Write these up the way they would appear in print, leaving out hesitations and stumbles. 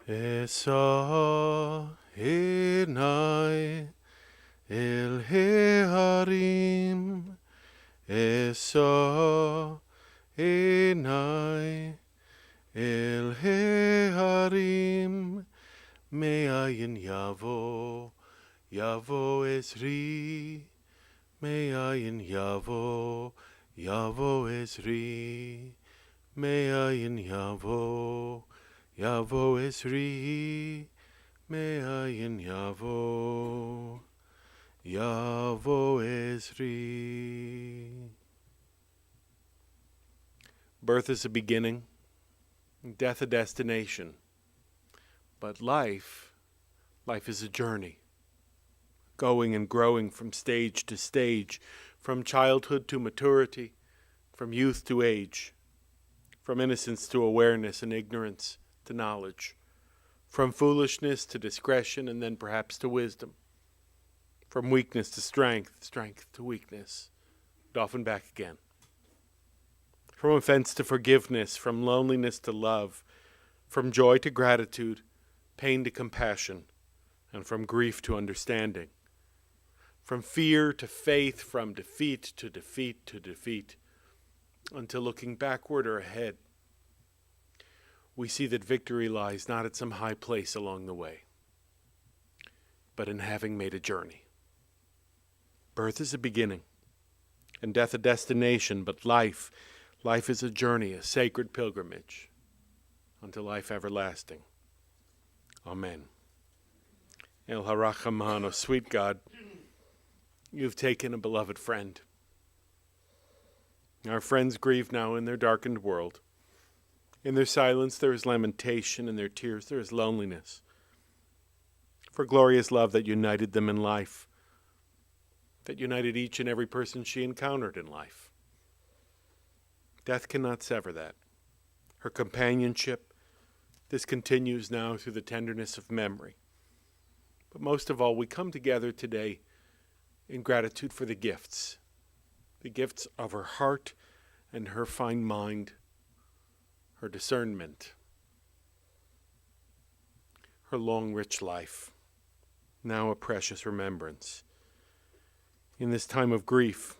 Esa enai el hearim, Esa enai el hearim, me'ayin yavo, yavo esri, me'ayin yavo, yavo esri, me'ayin yavo, yavo esri, me'ayin yavo, yavo esri. Birth is a beginning, death a destination. But life is a journey, going and growing from stage to stage, from childhood to maturity, from youth to age, from innocence to awareness and ignorance to knowledge, from foolishness to discretion and then perhaps to wisdom, from weakness to strength, strength to weakness, and often back again, from offense to forgiveness, from loneliness to love, from joy to gratitude, pain to compassion, and from grief to understanding, from fear to faith, from defeat to defeat to defeat, until looking backward or ahead, we see that victory lies not at some high place along the way, but in having made a journey. Birth is a beginning, and death a destination, but life is a journey, a sacred pilgrimage, unto life everlasting. Amen. El Harachaman, O sweet God, you've taken a beloved friend. Our friends grieve now in their darkened world. In their silence there is lamentation, in their tears there is loneliness. For glorious love that united them in life, that united each and every person she encountered in life. Death cannot sever that. Her companionship, this continues now through the tenderness of memory. But most of all, we come together today in gratitude for the gifts of her heart and her fine mind, her discernment, her long, rich life, now a precious remembrance. In this time of grief,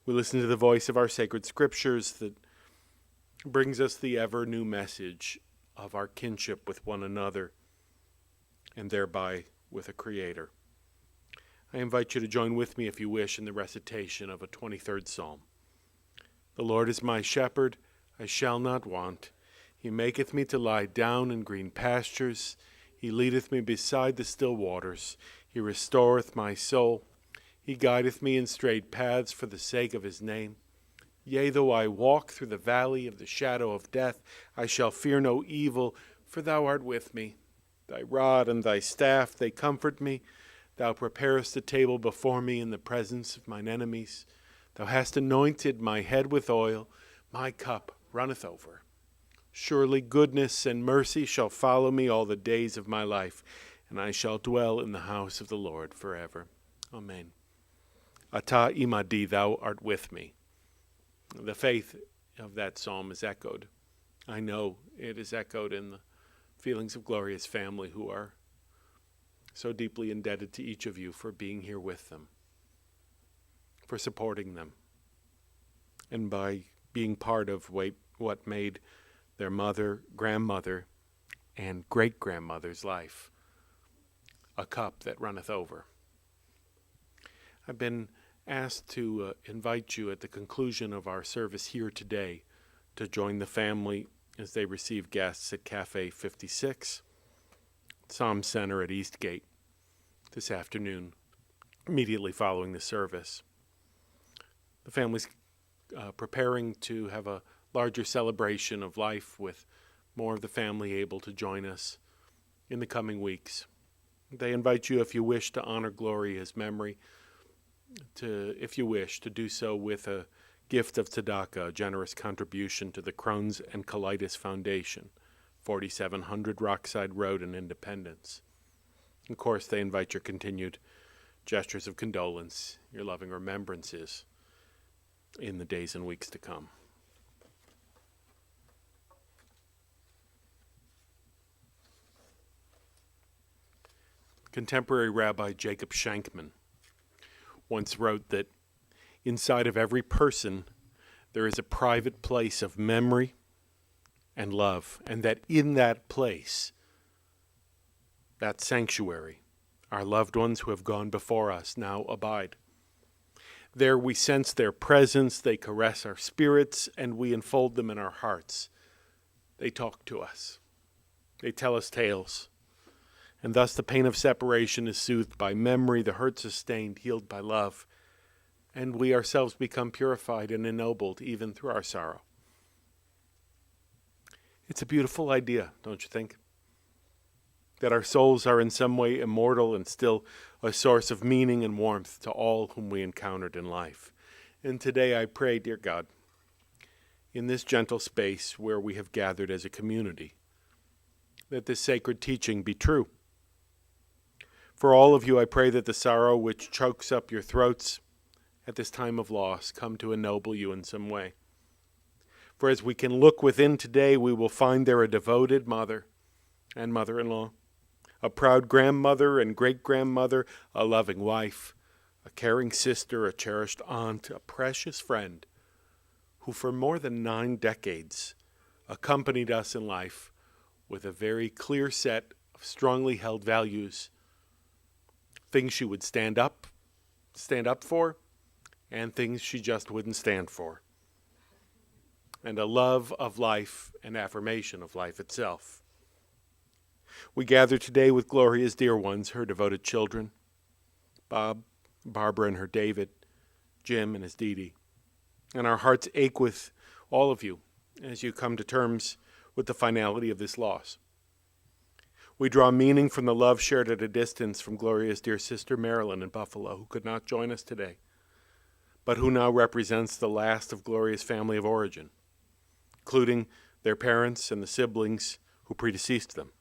we listen to the voice of our sacred scriptures that brings us the ever-new message of our kinship with one another and thereby with a Creator. I invite you to join with me, if you wish, in the recitation of a 23rd Psalm. The Lord is my shepherd, I shall not want. He maketh me to lie down in green pastures. He leadeth me beside the still waters. He restoreth my soul. He guideth me in straight paths for the sake of his name. Yea, though I walk through the valley of the shadow of death, I shall fear no evil, for thou art with me. Thy rod and thy staff, they comfort me. Thou preparest a table before me in the presence of mine enemies. Thou hast anointed my head with oil. My cup runneth over. Surely goodness and mercy shall follow me all the days of my life, and I shall dwell in the house of the Lord forever. Amen. Ata imadi, thou art with me. The faith of that psalm is echoed. I know it is echoed in the feelings of Gloria's family, who are so deeply indebted to each of you for being here with them, for supporting them, and by being part of what made their mother, grandmother, and great-grandmother's life a cup that runneth over. I've been asked to invite you at the conclusion of our service here today to join the family as they receive guests at Cafe 56, Psalm Center at Eastgate, this afternoon, immediately following the service. The family's preparing to have a larger celebration of life with more of the family able to join us in the coming weeks. They invite you, if you wish, to honor Gloria's memory, if you wish, to do so with a gift of tzedakah, a generous contribution to the Crohn's and Colitis Foundation, 4700 Rockside Road in Independence. Of course, they invite your continued gestures of condolence, your loving remembrances in the days and weeks to come. Contemporary Rabbi Jacob Shankman once wrote that inside of every person there is a private place of memory and love, and that in that place, that sanctuary, our loved ones who have gone before us now abide. There we sense their presence, they caress our spirits, and we enfold them in our hearts. They talk to us. They tell us tales. And thus the pain of separation is soothed by memory, the hurt sustained, healed by love, and we ourselves become purified and ennobled even through our sorrow. It's a beautiful idea, don't you think? That our souls are in some way immortal and still a source of meaning and warmth to all whom we encountered in life. And today I pray, dear God, in this gentle space where we have gathered as a community, that this sacred teaching be true. For all of you, I pray that the sorrow which chokes up your throats at this time of loss come to ennoble you in some way. For as we can look within today, we will find there a devoted mother and mother-in-law, a proud grandmother and great-grandmother, a loving wife, a caring sister, a cherished aunt, a precious friend, who for more than 9 decades accompanied us in life with a very clear set of strongly held values, things she would stand up for, and things she just wouldn't stand for, and a love of life and affirmation of life itself. We gather today with Gloria's dear ones, her devoted children, Bob, Barbara and her David, Jim and his Dee Dee, and our hearts ache with all of you as you come to terms with the finality of this loss. We draw meaning from the love shared at a distance from Gloria's dear sister Marilyn in Buffalo, who could not join us today, but who now represents the last of Gloria's family of origin, including their parents and the siblings who predeceased them,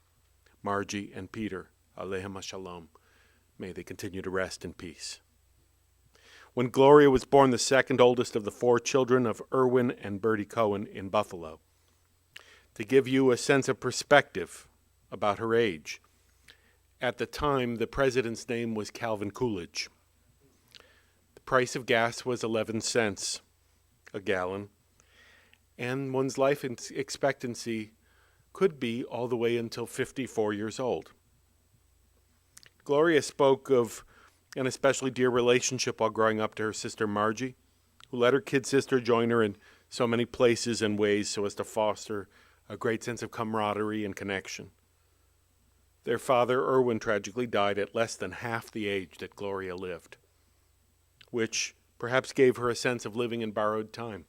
Margie and Peter, Aleichem Shalom. May they continue to rest in peace. When Gloria was born, the second oldest of the 4 children of Erwin and Bertie Cohen in Buffalo, to give you a sense of perspective about her age, at the time the president's name was Calvin Coolidge. The price of gas was 11 cents a gallon, and one's life expectancy could be all the way until 54 years old. Gloria spoke of an especially dear relationship while growing up to her sister Margie, who let her kid sister join her in so many places and ways so as to foster a great sense of camaraderie and connection. Their father, Erwin, tragically died at less than half the age that Gloria lived, which perhaps gave her a sense of living in borrowed time,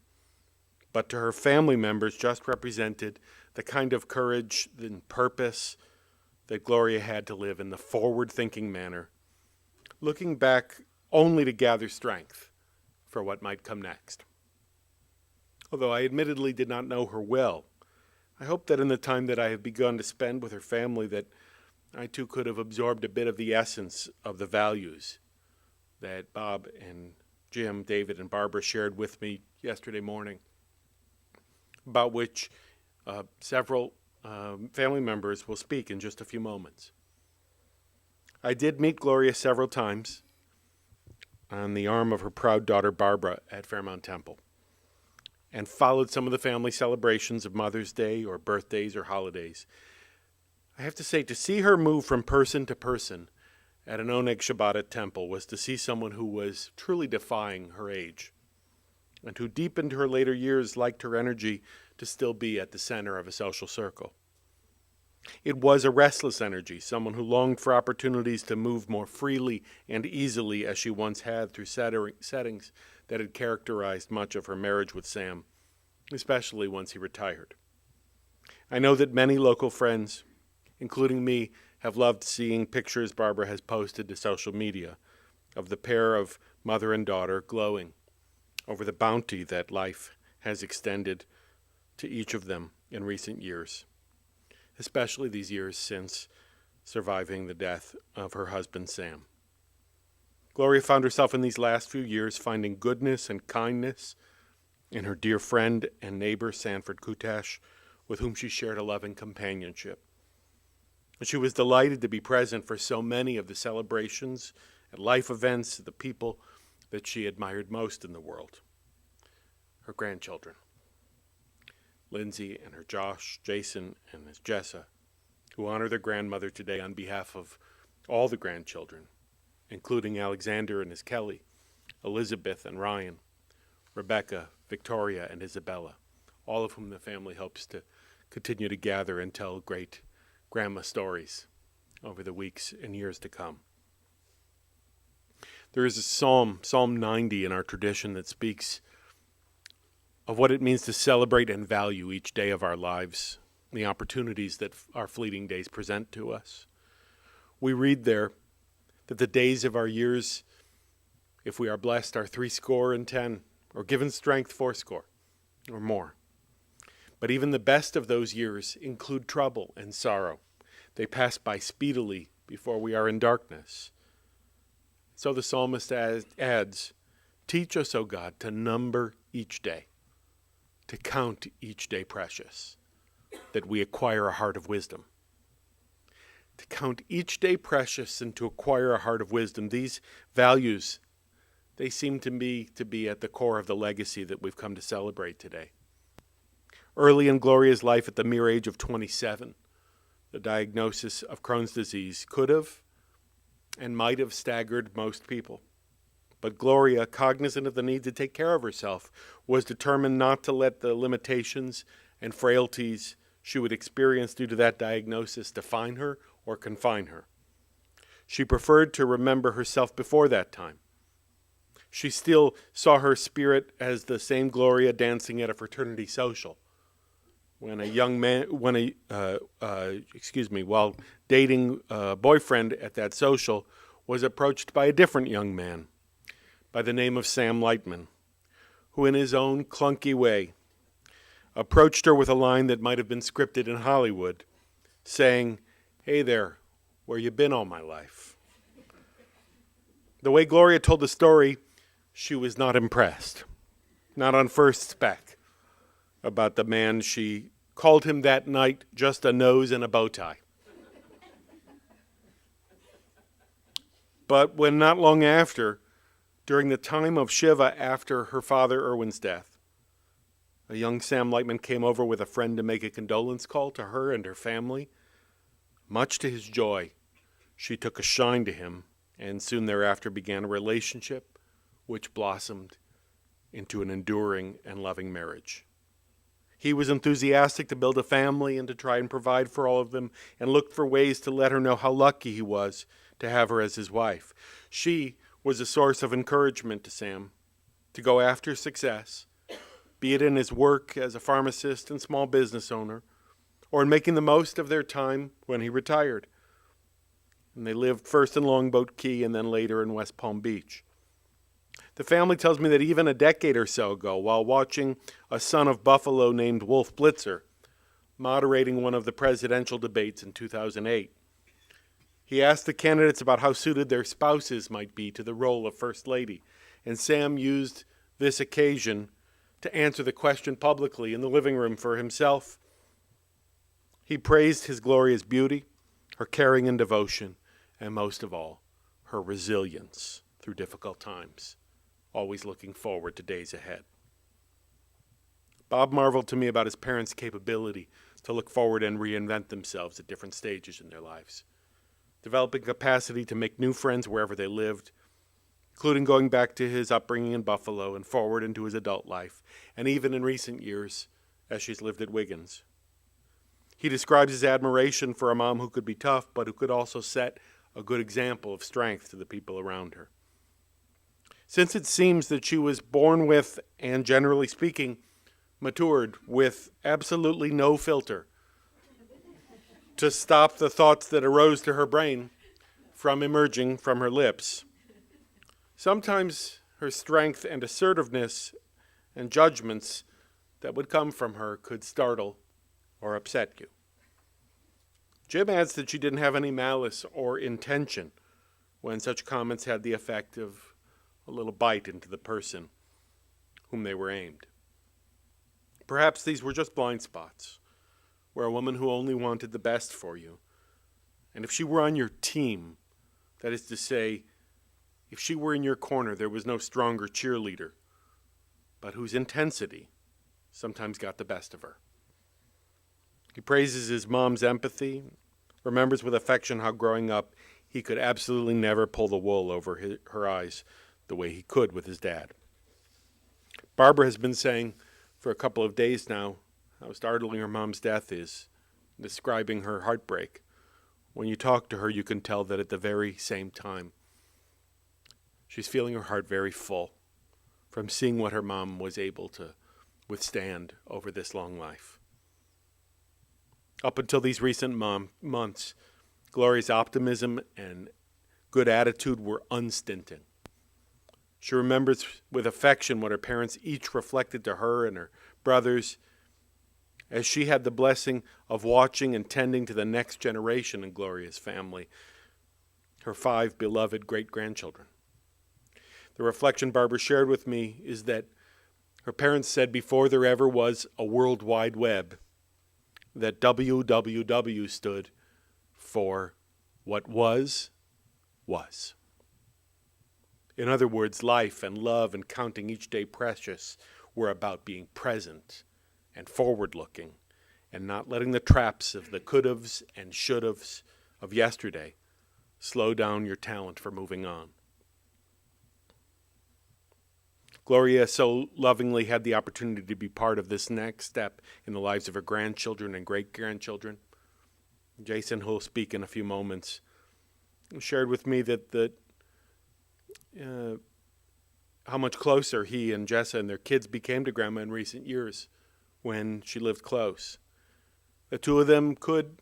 but to her family members just represented the kind of courage and purpose that Gloria had to live in the forward-thinking manner, looking back only to gather strength for what might come next. Although I admittedly did not know her well, I hope that in the time that I have begun to spend with her family that I too could have absorbed a bit of the essence of the values that Bob and Jim, David, and Barbara shared with me yesterday morning, about which several family members will speak in just a few moments. I did meet Gloria several times on the arm of her proud daughter Barbara at Fairmount Temple, and followed some of the family celebrations of Mother's Day or birthdays or holidays. I have to say, to see her move from person to person at an Oneg Shabbat at Temple was to see someone who was truly defying her age, and who deep into her later years liked her energy to still be at the center of a social circle. It was a restless energy, someone who longed for opportunities to move more freely and easily as she once had through settings that had characterized much of her marriage with Sam, especially once he retired. I know that many local friends, including me, have loved seeing pictures Barbara has posted to social media of the pair of mother and daughter glowing over the bounty that life has extended to each of them in recent years, especially these years since surviving the death of her husband, Sam. Gloria found herself in these last few years finding goodness and kindness in her dear friend and neighbor, Sanford Kutash, with whom she shared a loving companionship. She was delighted to be present for so many of the celebrations and life events of the people that she admired most in the world. Her grandchildren, Lindsay and her Josh, Jason and his Jessa, who honor their grandmother today on behalf of all the grandchildren, including Alexander and his Kelly, Elizabeth and Ryan, Rebecca, Victoria, and Isabella, all of whom the family hopes to continue to gather and tell great grandma stories over the weeks and years to come. There is a psalm, Psalm 90 in our tradition, that speaks of what it means to celebrate and value each day of our lives, the opportunities that our fleeting days present to us. We read there that the days of our years, if we are blessed, are 70, or given strength 80, or more. But even the best of those years include trouble and sorrow. They pass by speedily before we are in darkness. So the psalmist adds, "Teach us, O God, to number each day, to count each day precious, that we acquire a heart of wisdom." To count each day precious and to acquire a heart of wisdom, these values, they seem to me to be at the core of the legacy that we've come to celebrate today. Early in Gloria's life, at the mere age of 27, the diagnosis of Crohn's disease could have and might have staggered most people. But Gloria, cognizant of the need to take care of herself, was determined not to let the limitations and frailties she would experience due to that diagnosis define her or confine her. She preferred to remember herself before that time. She still saw her spirit as the same Gloria dancing at a fraternity social. When a young man, while dating a boyfriend at that social, was approached by a different young man by the name of Sam Lightman, who in his own clunky way approached her with a line that might have been scripted in Hollywood, saying, "Hey there, where you been all my life?" The way Gloria told the story, she was not impressed, not on first spec, about the man. She called him that night just a nose and a bow tie. But when not long after, during the time of Shiva after her father Erwin's death, a young Sam Lightman came over with a friend to make a condolence call to her and her family. Much to his joy, she took a shine to him and soon thereafter began a relationship which blossomed into an enduring and loving marriage. He was enthusiastic to build a family and to try and provide for all of them, and looked for ways to let her know how lucky he was to have her as his wife. She was a source of encouragement to Sam to go after success, be it in his work as a pharmacist and small business owner, or in making the most of their time when he retired. And they lived first in Longboat Key and then later in West Palm Beach. The family tells me that even a decade or so ago, while watching a son of Buffalo named Wolf Blitzer moderating one of the presidential debates in 2008, he asked the candidates about how suited their spouses might be to the role of First Lady, and Sam used this occasion to answer the question publicly in the living room for himself. He praised his Gloria's beauty, her caring and devotion, and most of all, her resilience through difficult times, always looking forward to days ahead. Bob marveled to me about his parents' capability to look forward and reinvent themselves at different stages in their lives, developing capacity to make new friends wherever they lived, including going back to his upbringing in Buffalo and forward into his adult life, and even in recent years as she's lived at Wiggins. He describes his admiration for a mom who could be tough, but who could also set a good example of strength to the people around her. Since it seems that she was born with, and generally speaking, matured with absolutely no filter to stop the thoughts that arose to her brain from emerging from her lips, sometimes her strength and assertiveness and judgments that would come from her could startle or upset you. Jim adds that she didn't have any malice or intention when such comments had the effect of a little bite into the person whom they were aimed. Perhaps these were just blind spots, where a woman who only wanted the best for you And if she were on your team, that is to say, if she were in your corner, there was no stronger cheerleader, but whose intensity sometimes got the best of her. He praises his mom's empathy, remembers with affection how growing up he could absolutely never pull the wool over her eyes the way he could with his dad. Barbara has been saying for a couple of days now how startling her mom's death is, describing her heartbreak. When you talk to her, you can tell that at the very same time, she's feeling her heart very full from seeing what her mom was able to withstand over this long life. Up until these recent months, Gloria's optimism and good attitude were unstinted. She remembers with affection what her parents each reflected to her and her brothers as she had the blessing of watching and tending to the next generation in Gloria's family, her 5 beloved great-grandchildren. The reflection Barbara shared with me is that her parents said before there ever was a World Wide Web that WWW stood for what was. In other words, life and love and counting each day precious were about being present and forward-looking and not letting the traps of the could-haves and should-haves of yesterday slow down your talent for moving on. Gloria so lovingly had the opportunity to be part of this next step in the lives of her grandchildren and great-grandchildren. Jason, who will speak in a few moments, shared with me that how much closer he and Jessa and their kids became to Grandma in recent years when she lived close. The two of them could,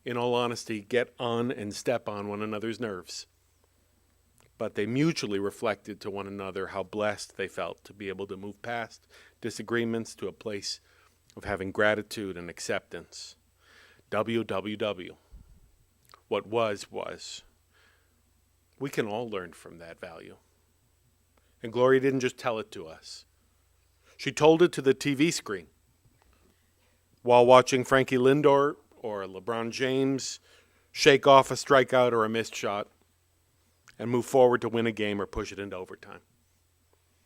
in all honesty, get on and step on one another's nerves. But they mutually reflected to one another how blessed they felt to be able to move past disagreements to a place of having gratitude and acceptance. WWW. What was. We can all learn from that value. And Gloria didn't just tell it to us. She told it to the TV screen while watching Frankie Lindor or LeBron James shake off a strikeout or a missed shot and move forward to win a game or push it into overtime.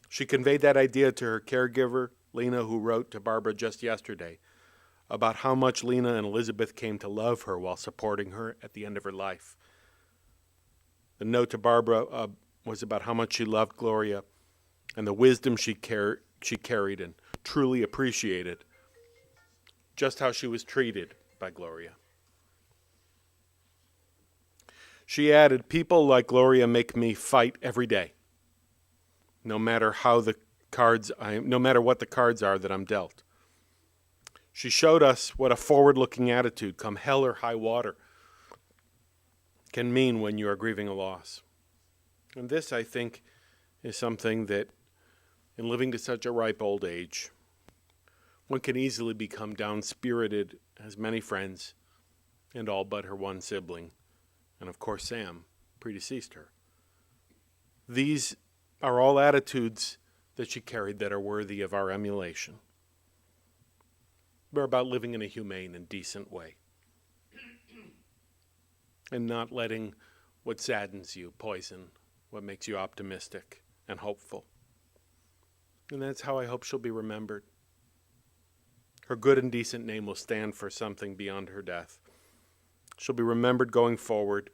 She conveyed that idea to her caregiver, Lena, who wrote to Barbara just yesterday about how much Lena and Elizabeth came to love her while supporting her at the end of her life. The note to Barbara was about how much she loved Gloria and the wisdom she carried and truly appreciated just how she was treated by Gloria. She added, "People like Gloria make me fight every day, no matter what the cards are that I'm dealt." She showed us what a forward-looking attitude, come hell or high water, can mean when you are grieving a loss. And this, I think, is something that, in living to such a ripe old age, one can easily become down-spirited, as many friends, and all but her one sibling, and of course Sam, predeceased her. These are all attitudes that she carried that are worthy of our emulation. They're about living in a humane and decent way, and not letting what saddens you poison what makes you optimistic and hopeful. And that's how I hope she'll be remembered. Her good and decent name will stand for something beyond her death. She'll be remembered going forward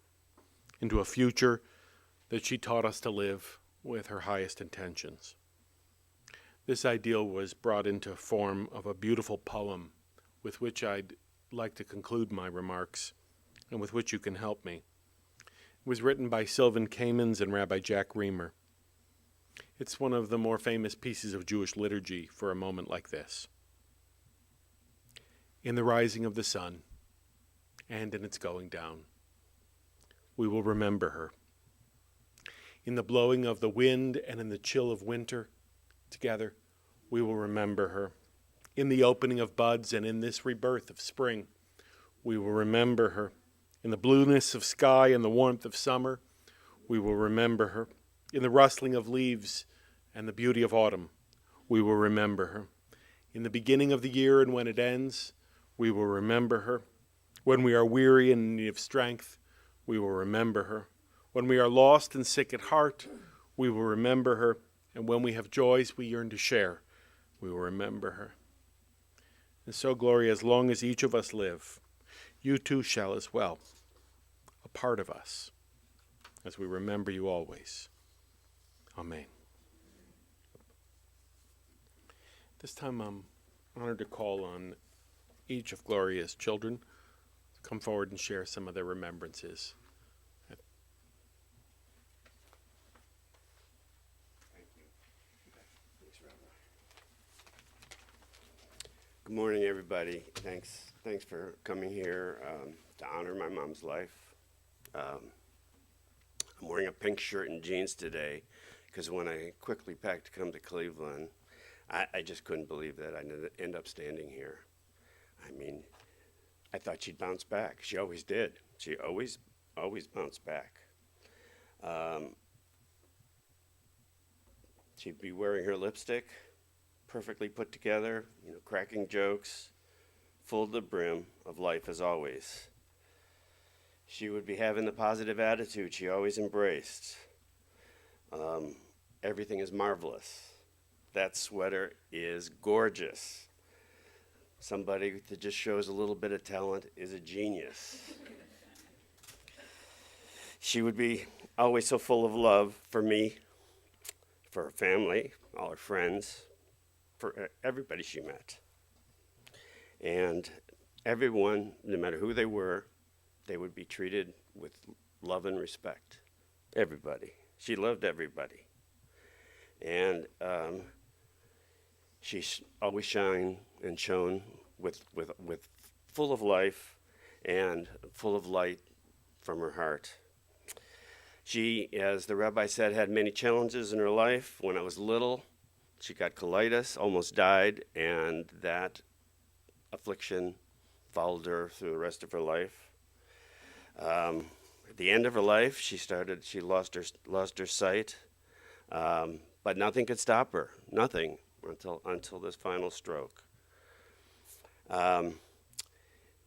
into a future that she taught us to live with her highest intentions. This ideal was brought into form of a beautiful poem with which I'd like to conclude my remarks and with which you can help me. It was written by Sylvan Kamens and Rabbi Jack Reamer. It's one of the more famous pieces of Jewish liturgy for a moment like this. In the rising of the sun and in its going down, we will remember her. In the blowing of the wind and in the chill of winter, together, we will remember her. In the opening of buds and in this rebirth of spring, we will remember her. In the blueness of sky and the warmth of summer, we will remember her. In the rustling of leaves and the beauty of autumn, we will remember her. In the beginning of the year and when it ends, we will remember her. When we are weary and in need of strength, we will remember her. When we are lost and sick at heart, we will remember her. And when we have joys we yearn to share, we will remember her. And so, Gloria, as long as each of us live, you too shall as well, a part of us, as we remember you always. Amen. This time I'm honored to call on each of Gloria's children to come forward and share some of their remembrances. Good morning, everybody. Thanks for coming here to honor my mom's life. I'm wearing a pink shirt and jeans today because when I quickly packed to come to Cleveland, I just couldn't believe that I'd end up standing here. I mean, I thought she'd bounce back. She always did. She always bounced back. She'd be wearing her lipstick, perfectly put together, cracking jokes, full to the brim of life as always. She would be having the positive attitude she always embraced. Everything is marvelous. That sweater is gorgeous. Somebody that just shows a little bit of talent is a genius. She would be always so full of love for me, for her family, all her friends, for everybody she met. And everyone, no matter who they were, they would be treated with love and respect. Everybody. She loved everybody. And she always shined and shone with full of life and full of light from her heart. She, as the rabbi said, had many challenges in her life. When I was little, she got colitis, almost died, and that affliction followed her through the rest of her life. At the end of her life, she lost her sight, but nothing could stop her, nothing, until this final stroke.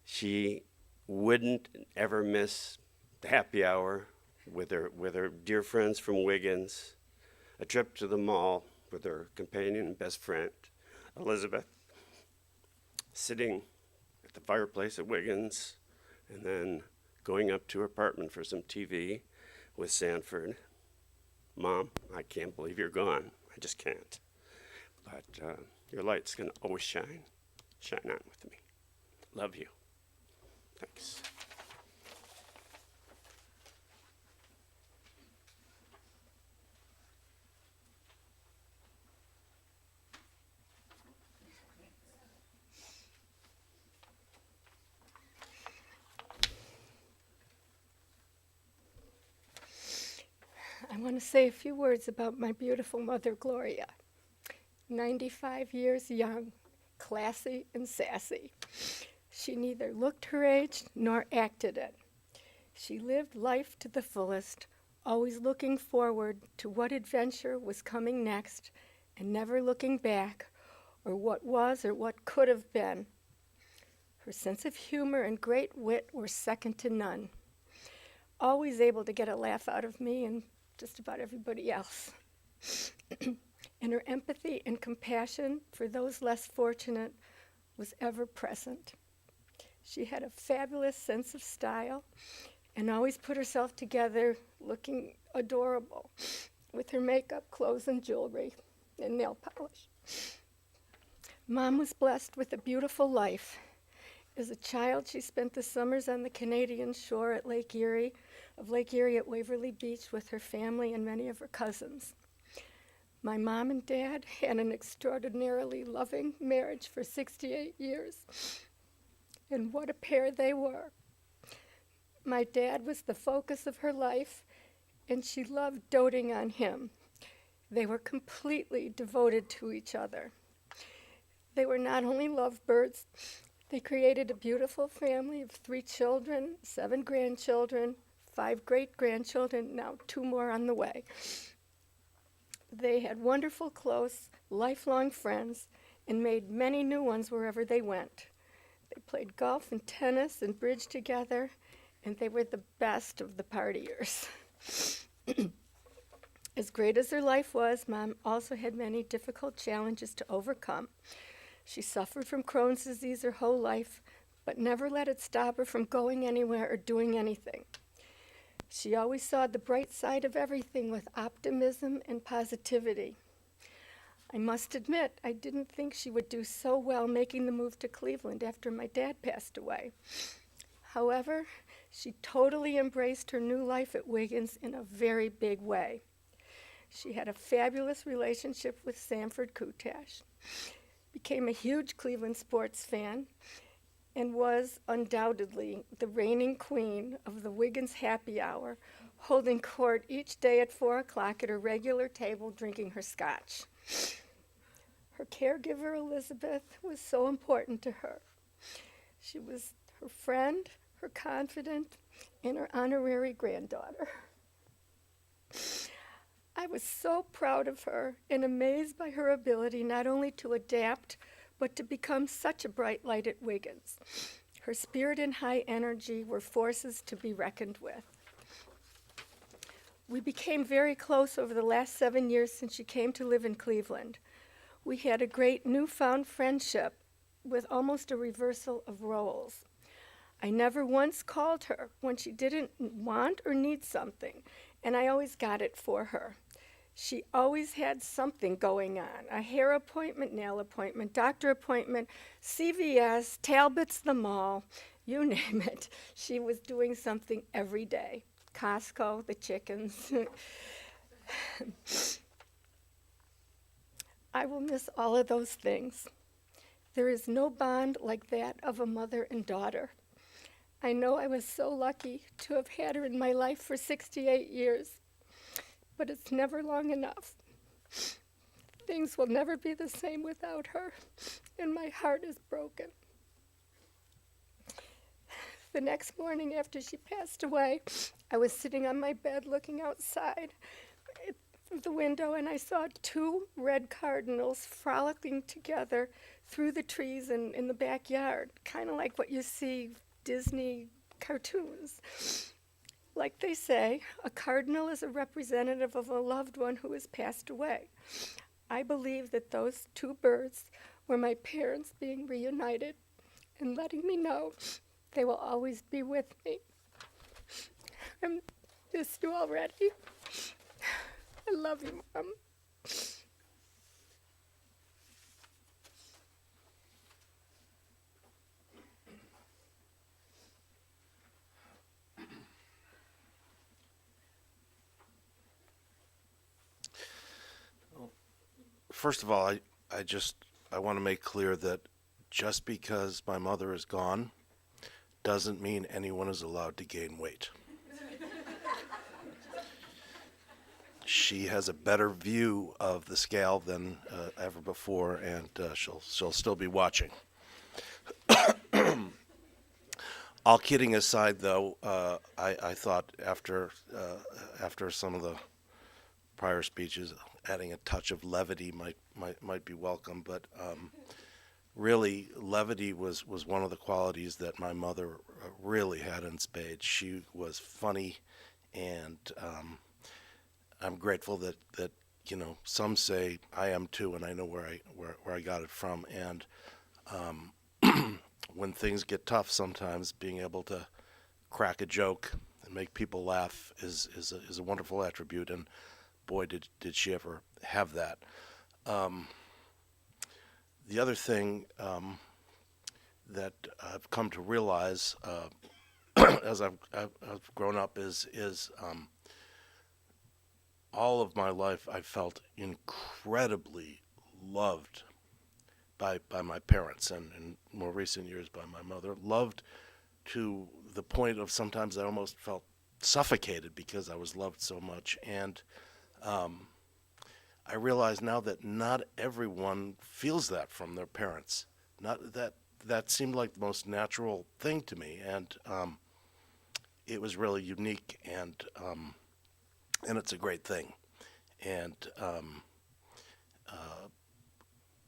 She wouldn't ever miss the happy hour with her dear friends from Wiggins, a trip to the mall with her companion and best friend, Elizabeth, sitting at the fireplace at Wiggins, and then going up to her apartment for some TV with Sanford. Mom, I can't believe you're gone. I just can't. But your light's going to always shine on with me. Love you. Thanks. I want to say a few words about my beautiful mother, Gloria. 95 years young, classy and sassy. She neither looked her age nor acted it. She lived life to the fullest, always looking forward to what adventure was coming next and never looking back or what was or what could have been. Her sense of humor and great wit were second to none. Always able to get a laugh out of me and just about everybody else. And her empathy and compassion for those less fortunate was ever present. She had a fabulous sense of style and always put herself together looking adorable with her makeup, clothes, and jewelry and nail polish. Mom was blessed with a beautiful life. As a child, she spent the summers on the Canadian shore at Lake Erie at Waverly Beach with her family and many of her cousins. My mom and dad had an extraordinarily loving marriage for 68 years, and what a pair they were. My dad was the focus of her life, and she loved doting on him. They were completely devoted to each other. They were not only lovebirds, they created a beautiful family of 3 children, 7 grandchildren, 5 great-grandchildren, now 2 more on the way. They had wonderful, close, lifelong friends and made many new ones wherever they went. They played golf and tennis and bridge together, and they were the best of the partiers. As great as her life was, Mom also had many difficult challenges to overcome. She suffered from Crohn's disease her whole life, but never let it stop her from going anywhere or doing anything. She always saw the bright side of everything with optimism and positivity. I must admit, I didn't think she would do so well making the move to Cleveland after my dad passed away. However, she totally embraced her new life at Wiggins in a very big way. She had a fabulous relationship with Sanford Kutash, became a huge Cleveland sports fan, and was undoubtedly the reigning queen of the Wiggins happy hour, holding court each day at 4 o'clock at her regular table drinking her scotch. Her caregiver, Elizabeth, was so important to her. She was her friend, her confidant, and her honorary granddaughter. I was so proud of her and amazed by her ability not only to adapt, but to become such a bright light at Wiggins. Her spirit and high energy were forces to be reckoned with. We became very close over the last 7 years since she came to live in Cleveland. We had a great newfound friendship with almost a reversal of roles. I never once called her when she didn't want or need something, and I always got it for her. She always had something going on, a hair appointment, nail appointment, doctor appointment, CVS, Talbot's the mall, you name it. She was doing something every day. Costco, the chickens. I will miss all of those things. There is no bond like that of a mother and daughter. I know I was so lucky to have had her in my life for 68 years. But it's never long enough. Things will never be the same without her, and my heart is broken. The next morning after she passed away, I was sitting on my bed looking outside the window, and I saw 2 red cardinals frolicking together through the trees in the backyard, kind of like what you see Disney cartoons. Like they say, a cardinal is a representative of a loved one who has passed away. I believe that those 2 birds were my parents being reunited and letting me know they will always be with me. I miss you already. I love you, Mom. First of all, I want to make clear that just because my mother is gone doesn't mean anyone is allowed to gain weight. She has a better view of the scale than ever before, and she'll still be watching. All kidding aside, though, I thought after some of the prior speeches, adding a touch of levity might be welcome, but really, levity was one of the qualities that my mother really had in spades. She was funny, and I'm grateful that some say I am too, and I know where I got it from. And when things get tough, sometimes being able to crack a joke and make people laugh is a wonderful attribute, and boy, did she ever have that. The other thing that I've come to realize as I've grown up is all of my life I felt incredibly loved by my parents, and in more recent years by my mother. Loved to the point of sometimes I almost felt suffocated because I was loved so much. And I realize now that not everyone feels that from their parents. Not that seemed like the most natural thing to me, and it was really unique, and it's a great thing. And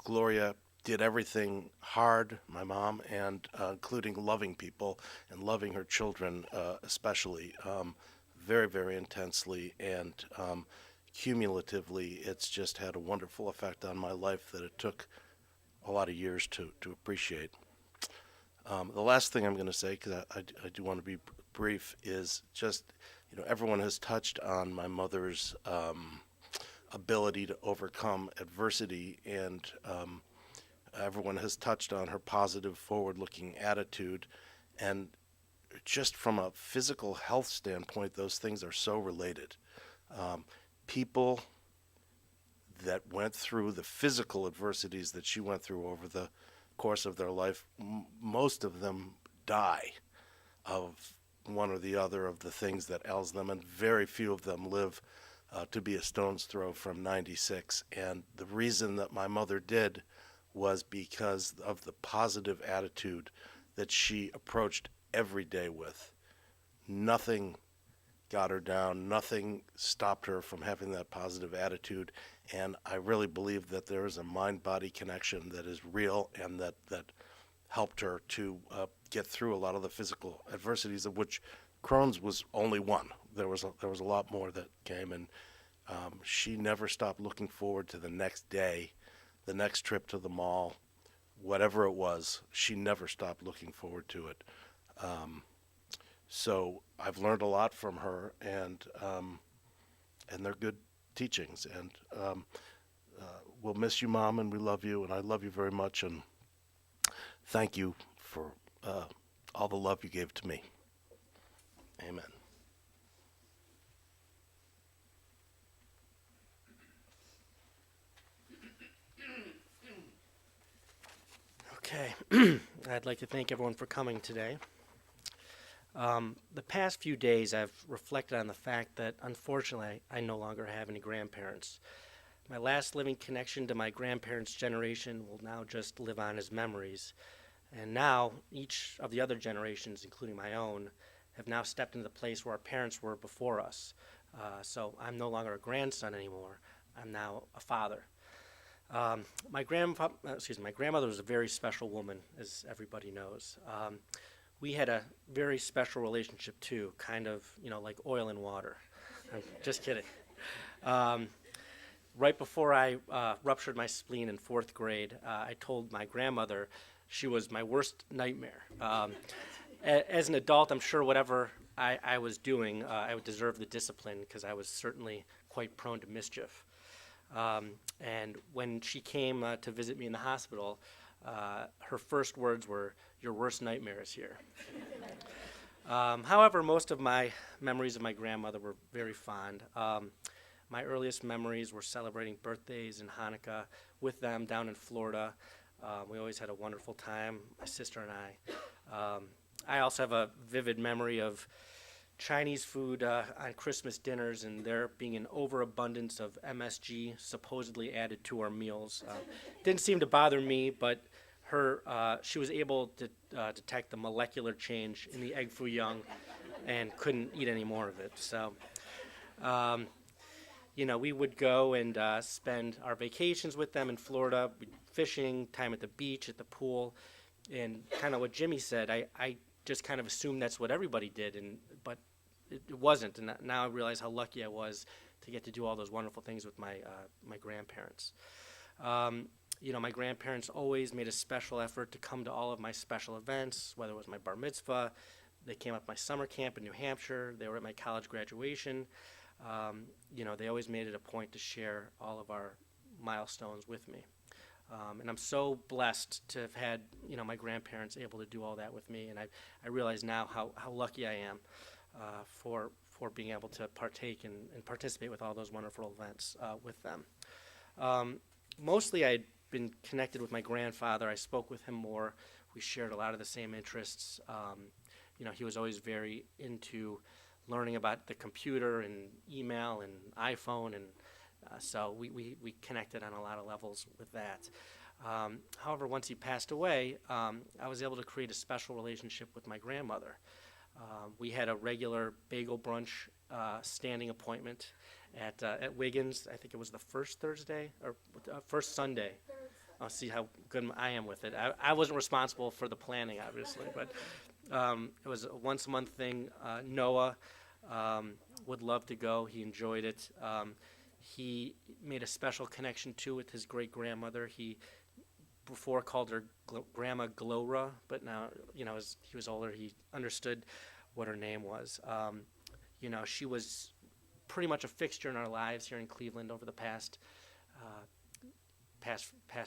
Gloria did everything hard, my mom, and including loving people and loving her children especially very, very intensely. And cumulatively, it's just had a wonderful effect on my life that it took a lot of years to appreciate. The last thing I'm going to say, because I do want to be brief, is just, everyone has touched on my mother's ability to overcome adversity, and everyone has touched on her positive, forward-looking attitude. And just from a physical health standpoint, those things are so related. People that went through the physical adversities that she went through over the course of their life, most of them die of one or the other of the things that ails them, and very few of them live to be a stone's throw from 96. And the reason that my mother did was because of the positive attitude that she approached every day with. Nothing got her down, nothing stopped her from having that positive attitude. And I really believe that there is a mind-body connection that is real, and that helped her to get through a lot of the physical adversities, of which Crohn's was only one. There was a lot more that came, and she never stopped looking forward to the next day, the next trip to the mall, whatever it was. She never stopped looking forward to it. So I've learned a lot from her, and they're good teachings. And we'll miss you, Mom, and we love you, and I love you very much, and thank you for all the love you gave to me. Amen. Okay, I'd like to thank everyone for coming today. The past few days I've reflected on the fact that unfortunately I no longer have any grandparents. My last living connection to my grandparents' generation will now just live on as memories. And now each of the other generations, including my own, have now stepped into the place where our parents were before us. So I'm no longer a grandson anymore. I'm now a father. My grandmother was a very special woman, as everybody knows. We had a very special relationship too, kind of, like oil and water. I'm just kidding. Right before I ruptured my spleen in 4th grade, I told my grandmother she was my worst nightmare. As an adult, I'm sure whatever I was doing, I would deserve the discipline, because I was certainly quite prone to mischief. And when she came to visit me in the hospital, her first words were, "Your worst nightmare is here." However, most of my memories of my grandmother were very fond. My earliest memories were celebrating birthdays and Hanukkah with them down in Florida. We always had a wonderful time, my sister and I. I also have a vivid memory of Chinese food on Christmas dinners, and there being an overabundance of MSG supposedly added to our meals. Didn't seem to bother me, but she was able to detect the molecular change in the egg foo young and couldn't eat any more of it. So, we would go and spend our vacations with them in Florida, fishing, time at the beach, at the pool, and kind of what Jimmy said, I just kind of assumed that's what everybody did, but it wasn't. And now I realize how lucky I was to get to do all those wonderful things with my grandparents. My grandparents always made a special effort to come to all of my special events, whether it was my bar mitzvah. They came up my summer camp in New Hampshire. They were at my college graduation. They always made it a point to share all of our milestones with me. And I'm so blessed to have had, my grandparents able to do all that with me. And I realize now how lucky I am for being able to partake and participate with all those wonderful events with them. Mostly I'd been connected with my grandfather. I spoke with him more. We shared a lot of the same interests. He was always very into learning about the computer and email and iPhone, and so we connected on a lot of levels with that. However, once he passed away, I was able to create a special relationship with my grandmother. We had a regular bagel brunch standing appointment at Wiggins. I think it was the first Thursday or first Sunday. I'll see how good I am with it. I wasn't responsible for the planning, obviously, but it was a once-a-month thing. Noah would love to go. He enjoyed it. He made a special connection, too, with his great-grandmother. He before called her Grandma Gloria, but now, as he was older, he understood what her name was. She was pretty much a fixture in our lives here in Cleveland over the past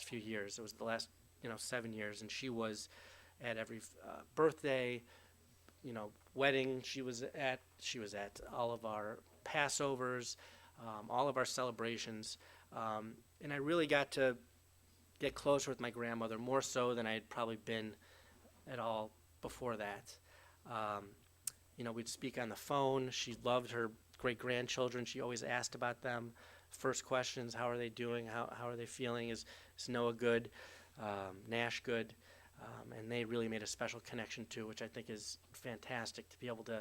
few years. It was the last 7 years, and she was at every birthday, wedding. She was at all of our Passovers, all of our celebrations, and I really got to get closer with my grandmother, more so than I had probably been at all before that. We'd speak on the phone. She loved her great-grandchildren. She always asked about them. First questions, how are they doing? How are they feeling? Is Noah good? Nash good? And they really made a special connection, too, which I think is fantastic, to be able to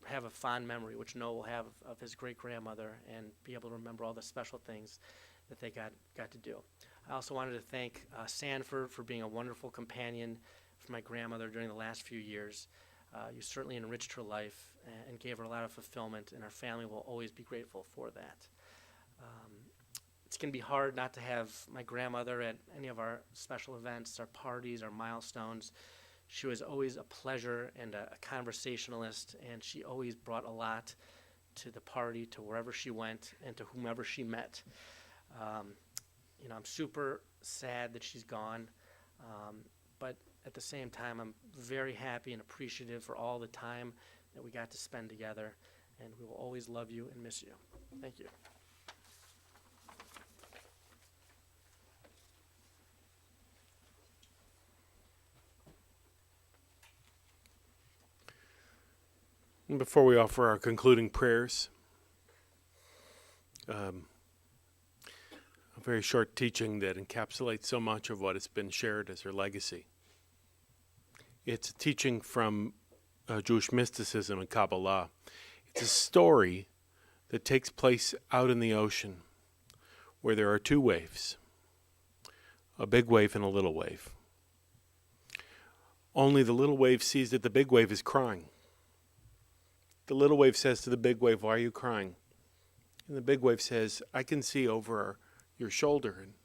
have a fond memory, which Noah will have of his great-grandmother, and be able to remember all the special things that they got to do. I also wanted to thank Sanford for being a wonderful companion for my grandmother during the last few years. You certainly enriched her life and gave her a lot of fulfillment, and our family will always be grateful for that. It's going to be hard not to have my grandmother at any of our special events, our parties, our milestones. She was always a pleasure and a conversationalist, and she always brought a lot to the party, to wherever she went, and to whomever she met. I'm super sad that she's gone, but at the same time, I'm very happy and appreciative for all the time that we got to spend together, and we will always love you and miss you. Thank you. And before we offer our concluding prayers, a very short teaching that encapsulates so much of what has been shared as her legacy. It's a teaching from Jewish mysticism and Kabbalah. It's a story that takes place out in the ocean where there are two waves, a big wave and a little wave. Only the little wave sees that the big wave is crying. The little wave says to the big wave, "Why are you crying?" And the big wave says, "I can see over your shoulder." And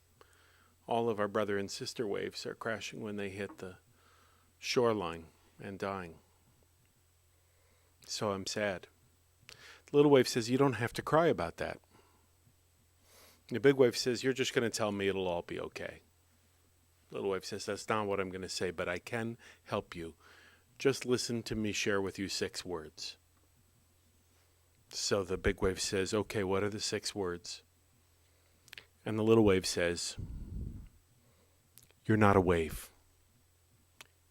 all of our brother and sister waves are crashing when they hit the shoreline and dying. So I'm sad. The little wave says, "You don't have to cry about that." The big wave says, "You're just going to tell me it'll all be okay." Little wave says, "That's not what I'm going to say, but I can help you. Just listen to me share with you 6 words." So the big wave says, "Okay, what are the 6 words?" And the little wave says, "You're not a wave.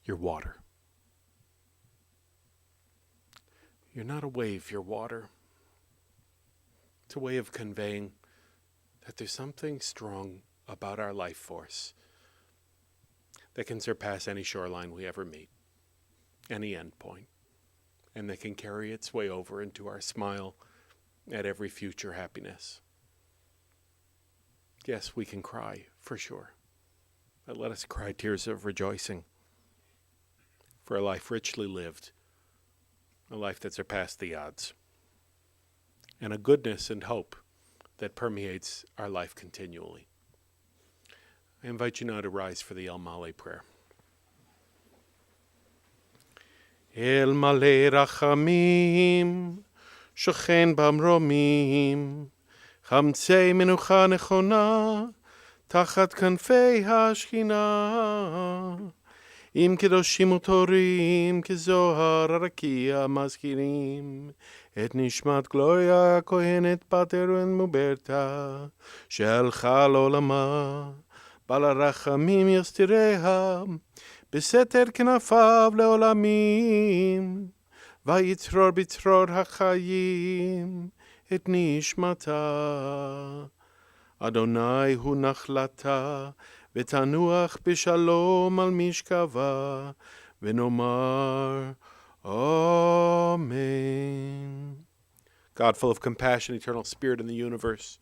You're water. You're not a wave, you're water." It's a way of conveying that there's something strong about our life force that can surpass any shoreline we ever meet, any end point, and that can carry its way over into our smile at every future happiness. Yes, we can cry, for sure, but let us cry tears of rejoicing for a life richly lived, a life that surpassed the odds, and a goodness and hope that permeates our life continually. I invite you now to rise for the El Male prayer. El Male Rachamim, Shochen Bamromim, Chamtzei Menucha Nechona, Tachat Kanfei HaShchina, Im Kedoshim Utorim, Kezohar Arakia Mazkirim, Et Nishmat Gloria Kohenet Pater and Muberta, She'alcha L'olama, Bal HaRachamim Yastireha, בסתר כנפיו לעולמים, ויצרור בצרור החיים את נשמתה. אדוני הוא נחלתה, ותנוח בשלום על משכבה, ונאמר Amen. God, full of compassion, eternal spirit in the universe,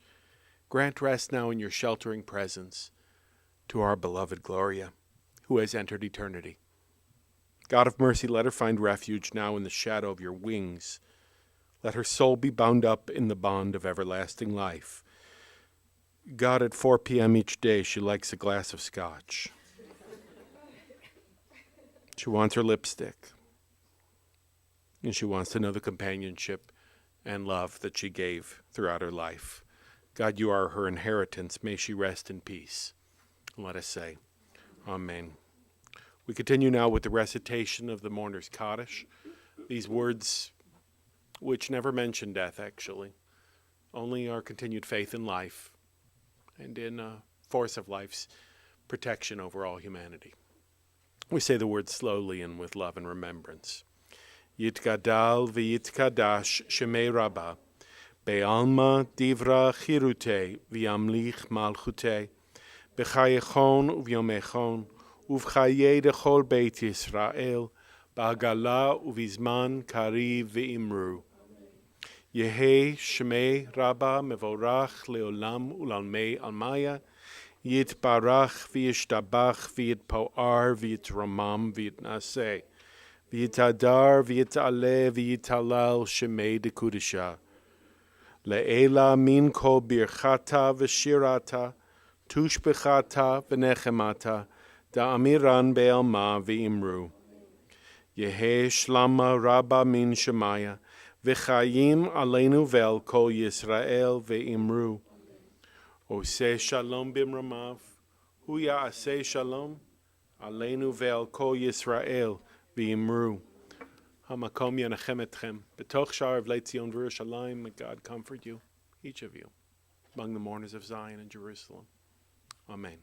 grant rest now in your sheltering presence to our beloved Gloria, who has entered eternity. God of mercy, let her find refuge now in the shadow of your wings. Let her soul be bound up in the bond of everlasting life. God, at 4 p.m. each day, she likes a glass of scotch. She wants her lipstick. And she wants to know the companionship and love that she gave throughout her life. God, you are her inheritance. May she rest in peace. And let us say, Amen. We continue now with the recitation of the Mourner's Kaddish. These words, which never mention death, actually, only our continued faith in life and in force of life's protection over all humanity. We say the words slowly and with love and remembrance. Yitgadal v'yitkadash shemei Rabbah, be'alma divra chirute v'yamlich malchute, b'chayechon u'v'yomechon, uv'chaye dechol beit Yisrael, ba'agala u'vizman kari v'imru. Yehe shemei Rabbah mevorach leolam u'lalmei almaya, yitbarach v'yishtabach v'yitpoar v'yitramam v'yitnaseh. V'yitadar v'yitale v'yitalal shemei dekudisha. Le'ela min kol birchata v'shirata, tushbechata v'nechemata, da'amiran be'alma v'imru. Yehe shlama rabba min shemaya, v'chayim aleinu vel kol Yisrael v'imru. Oseh shalom bimramav, hu ya'aseh shalom, aleinu vel kol Yisrael v'imru. Hamakom yanachem etchem. B'toch sha'ar v'lei Tzion v'Yerushalayim, may God comfort you, each of you, among the mourners of Zion and Jerusalem. Amen.